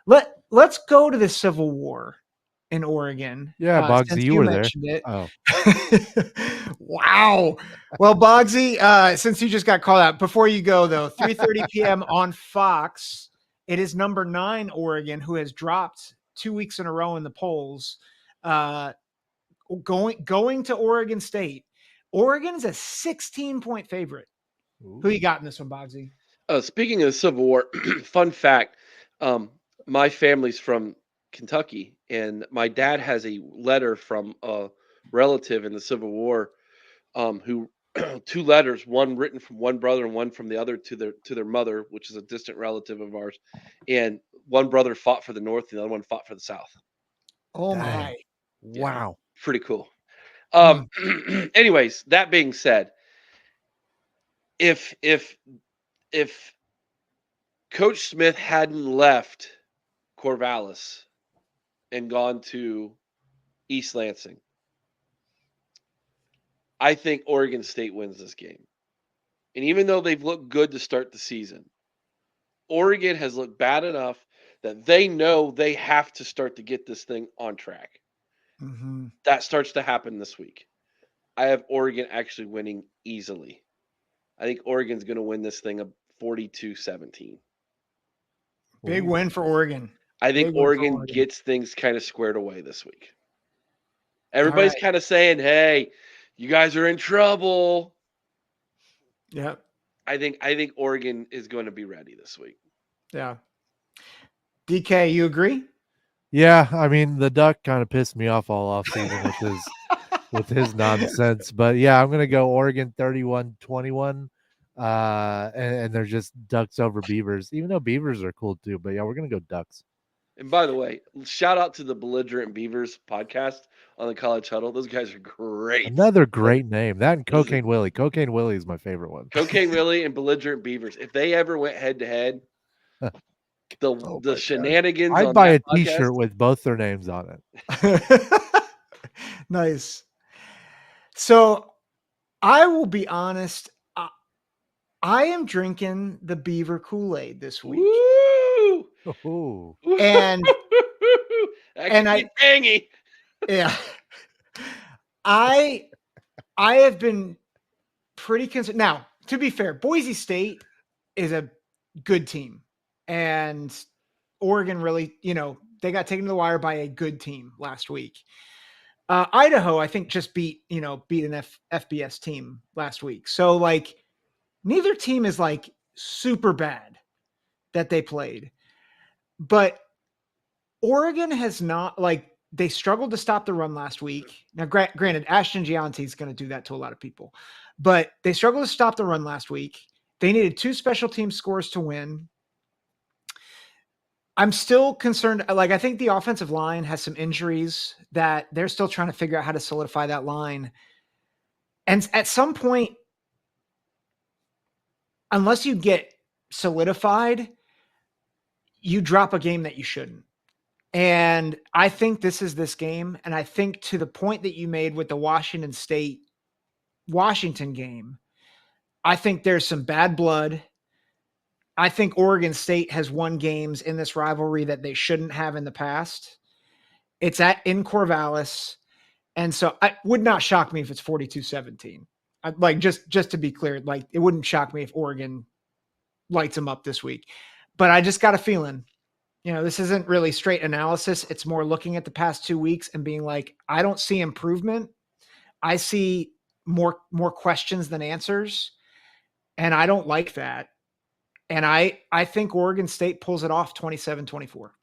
Let's go to the Civil War in Oregon. Yeah, Boggsy, Since you you were there. mentioned it. Oh, Wow. Well, Boggsy, since you just got called out, before you go though, 3:30 p.m. on Fox, it is number 9 Oregon, who has dropped 2 weeks in a row in the polls. Uh, going to Oregon State. Oregon's a 16-point favorite. Who you got in this one, Boggsy? Speaking of the Civil War, fun fact: my family's from Kentucky, and my dad has a letter from a relative in the Civil War, who 2 letters, one written from one brother and one from the other to their mother, which is a distant relative of ours, and one brother fought for the North, and the other one fought for the South. Oh dang. my. Yeah, Wow. pretty cool. Hmm. Anyways, that being said, if if if Coach Smith hadn't left Corvallis and gone to East Lansing, I think Oregon State wins this game. And even though they've looked good to start the season, Oregon has looked bad enough that they know they have to start to get this thing on track. Mm-hmm. That starts to happen this week. I have Oregon actually winning easily. I think Oregon's going to win this thing of 42-17. Big Ooh. win for Oregon. I think Big win for Oregon Oregon. gets things kind of squared away this week. All Everybody's right. kind of saying, "Hey, you guys are in trouble." Yeah. I think Oregon is going to be ready this week. Yeah. DK, you agree? Yeah, I mean the duck kind of pissed me off all off season with his nonsense. But yeah, I'm gonna go Oregon 31-21. And they're just ducks over beavers, even though beavers are cool too. But yeah, we're gonna go ducks. And by the way, shout out to the Belligerent Beavers podcast on the College Huddle. Those guys are great. Another great name. That and This is Cocaine Willie. Cocaine Willie is my favorite one. Cocaine Willie and Belligerent Beavers. If they ever went head to head, Oh the my shenanigans I'd on buy that a podcast. T-shirt with both their names on it. God. Nice. So I will be honest. I am drinking the beaver Kool-Aid this week. Woo! Ooh. And That and could I be tangy. yeah. I have been pretty concerned. Now, to be fair, Boise State is a good team. And Oregon really, they got taken to the wire by a good team last week. Idaho, I think, just beat an FBS team last week. So like neither team is like super bad that they played. But Oregon has not like they struggled to stop the run last week. Now, granted, Ashton Gianti is going to do that to a lot of people, but they struggled to stop the run last week. They needed 2 special team scores to win. I'm still concerned. Like, I think the offensive line has some injuries that they're still trying to figure out how to solidify that line. And at some point, unless you get solidified, you drop a game that you shouldn't. And I think this is this game. And I think to the point that you made with the Washington game, I think there's some bad blood. I think Oregon State has won games in this rivalry that they shouldn't have in the past. It's in Corvallis. And so it would not shock me if it's 42-17. Like just to be clear, like it wouldn't shock me if Oregon lights them up this week. But I just got a feeling, this isn't really straight analysis. It's more looking at the past 2 weeks and being like, I don't see improvement. I see more questions than answers. And I don't like that. And I think Oregon State pulls it off 27-24.